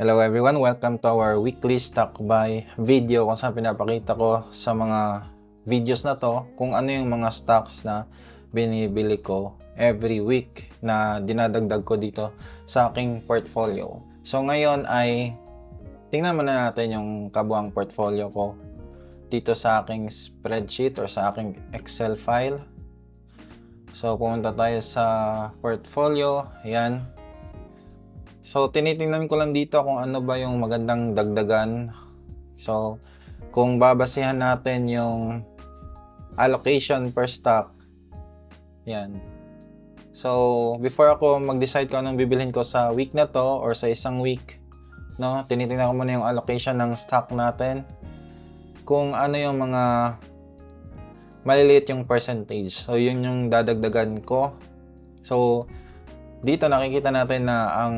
Hello everyone, welcome to our weekly stock buy video kung saan pinapakita ko sa mga videos na to kung ano yung mga stocks na binibili ko every week na dinadagdag ko dito sa aking portfolio. So ngayon ay tingnan muna natin yung kabuang portfolio ko dito sa aking spreadsheet or sa aking Excel file. So pumunta tayo sa portfolio, ayan. So, tinitingnan ko lang dito kung ano ba yung magandang dagdagan. So, kung babasihan natin yung allocation per stock, yan. So, before ako mag-decide kung anong bibilhin ko sa week na to or sa isang week, no, tinitingnan ko muna yung allocation ng stock natin. Kung ano yung mga maliliit yung percentage. So, yun yung dadagdagan ko. So, dito nakikita natin na ang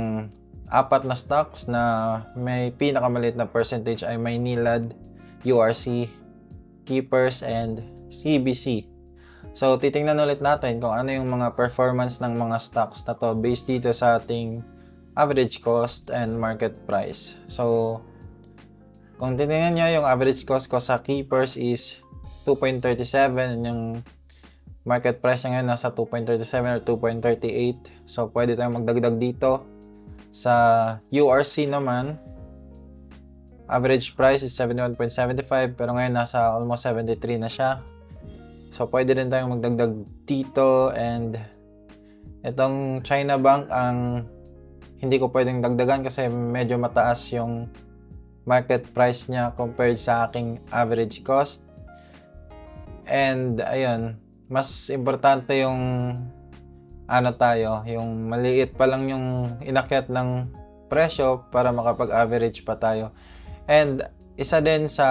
apat na stocks na may pinakamaliit na percentage ay Maynilad, URC, Keepers, and CBC. So, titingnan ulit natin kung ano yung mga performance ng mga stocks na to based dito sa ating average cost and market price. So, kung titingnan nyo, yung average cost ko sa Keepers is 2.37 and yung market price na ngayon nasa 2.37 or 2.38. So, pwede tayong magdagdag dito. Sa URC naman, average price is 71.75 pero ngayon nasa almost 73 na siya. So, pwede rin tayong magdagdag dito. And itong China Bank, ang hindi ko pwedeng dagdagan kasi medyo mataas yung market price niya compared sa aking average cost. And, ayun, mas importante yung yung maliit pa lang yung inakyat ng presyo para makapag-average pa tayo. And isa din sa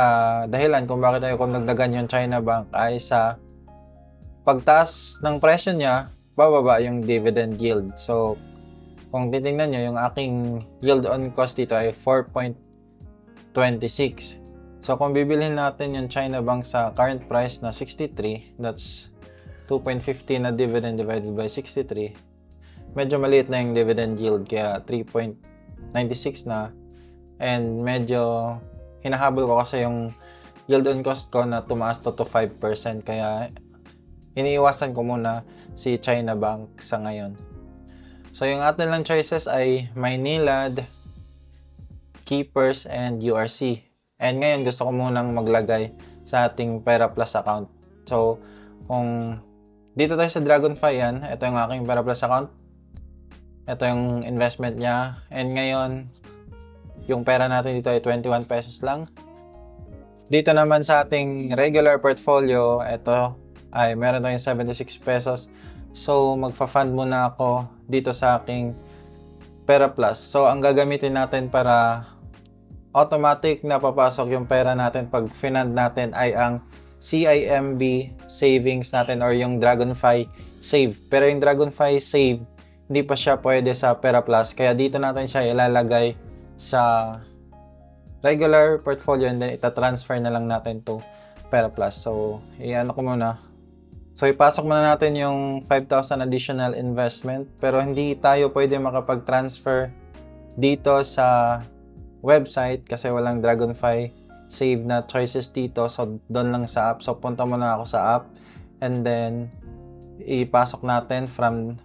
dahilan kung bakit tayo kung nagdagan yung China Bank ay sa pagtaas ng presyo niya, bababa yung dividend yield. So, kung titingnan nyo, yung aking yield on cost dito ay 4.26. So, kung bibilhin natin yung China Bank sa current price na 63, that's 2.15 na dividend divided by 63. Medyo maliit na yung dividend yield kaya 3.96 na. And medyo hinahabol ko kasi yung yield on cost ko na tumaas to 5%. Kaya iniiwasan ko muna si China Bank sa ngayon. So yung atin lang choices ay Maynilad, Keepers, and URC. And ngayon gusto ko munang maglagay sa ating Pera Plus account. So kung dito tayo sa Dragonfly, yan. Ito yung aking Pera Plus account. Ito yung investment niya. And ngayon, yung pera natin dito ay 21 pesos lang. Dito naman sa ating regular portfolio, ito ay meron tayong 76 pesos. So, magfa-fund muna ako dito sa aking Pera Plus. So, ang gagamitin natin para automatic na papasok yung pera natin pag finand natin ay ang CIMB savings natin or yung Dragonfly Save. Pero yung Dragonfly Save, hindi pa siya pwede sa Pera Plus. Kaya dito natin siya ilalagay sa regular portfolio and then ita-transfer na lang natin to Pera Plus. So, iyan ko muna. So, ipasok muna natin yung 5,000 additional investment. Pero hindi tayo pwede makapag-transfer dito sa website kasi walang Dragonfly Save na choices dito. So, doon lang sa app. So, punta muna ako sa app. And then, ipasok natin from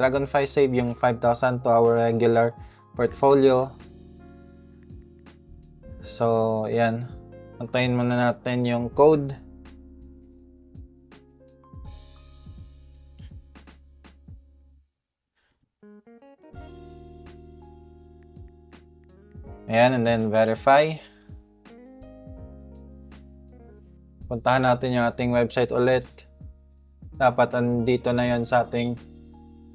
Dragonfly Save yung 5,000 to our regular portfolio. So, yan. Antayin muna natin yung code. Ayan, and then verify. Puntahan natin yung ating website ulit. Dapat andito na yon sa ating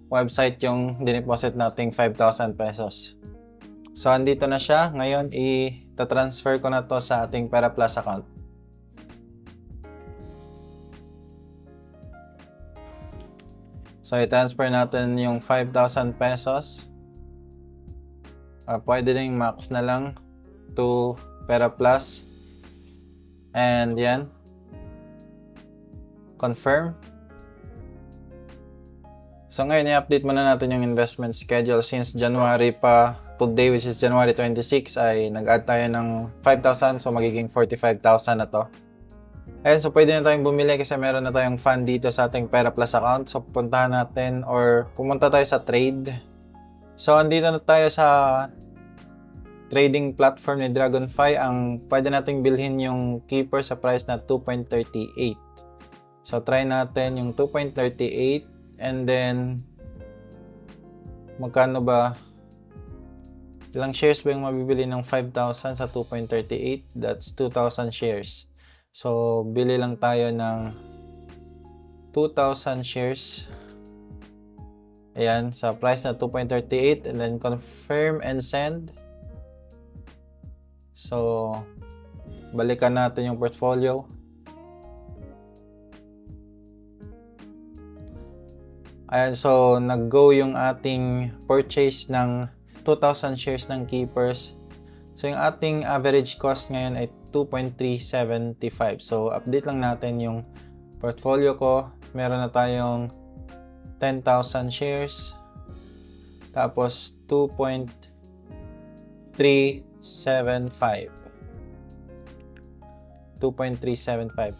website yung dineposit nating 5,000 pesos. So, andito na siya. Ngayon, i-transfer ko na to sa ating Pera Plus account. So, i-transfer natin yung 5,000 pesos. Or pwede rin max na lang to Pera Plus. And yan. Confirm. So ngayon, i-update muna natin yung investment schedule since January pa. Today, which is January 26, ay nag-add tayo ng 5,000. So magiging 45,000 na to. Ayan, so pwede na tayong bumili kasi meron na tayong fund dito sa ating Pera Plus account. So pupuntahan natin or pumunta tayo sa trade. So andito na tayo sa trading platform ni Dragonfly. Ang pwede nating bilhin yung keeper sa price na 2.38. So try natin yung 2.38 and then magkano ba? Ilang shares ba yung mabibili ng 5,000 sa 2.38? That's 2,000 shares. So bili lang tayo ng 2,000 shares. Ayan, sa price na 2.38 and then confirm and send. So balikan natin yung portfolio. Ayan, so nag-go yung ating purchase ng 2,000 shares ng keepers. So yung ating average cost ngayon ay 2.375. So update lang natin yung portfolio ko. Meron na tayong 10,000 shares. Tapos 2.375. 2.375.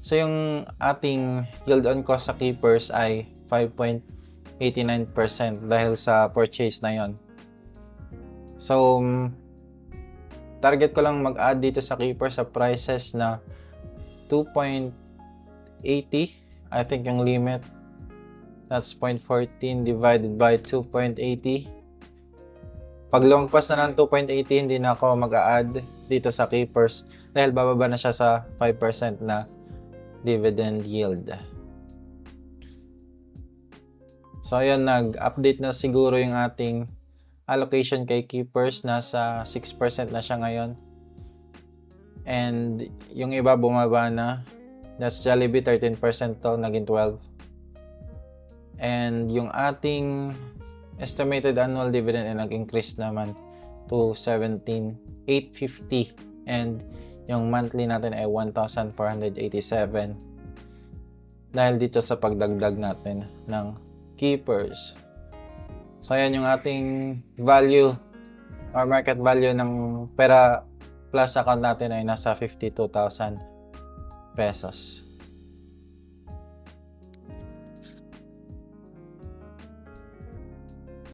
So yung ating yield on cost sa keepers ay 5.89% dahil sa purchase na yon. So target ko lang mag-add dito sa keepers sa prices na 2.80. I think yung limit, that's 0.14 divided by 2.80. Pag lumagpas na ng 2.80, hindi na ako mag-a-add dito sa keepers dahil bababa na siya sa 5% na dividend yield. So ayan, nag-update na siguro yung ating allocation kay keepers. Nasa 6% na siya ngayon. And yung iba bumaba na. That's Jollibee, 13% to, naging 12. And yung ating estimated annual dividend ay nag-increase naman to 17,850. And yung monthly natin ay 1,487. Dahil dito sa pagdagdag natin ng keepers. So ayan yung ating value or market value ng Pera Plus account natin ay nasa 52,000 pesos.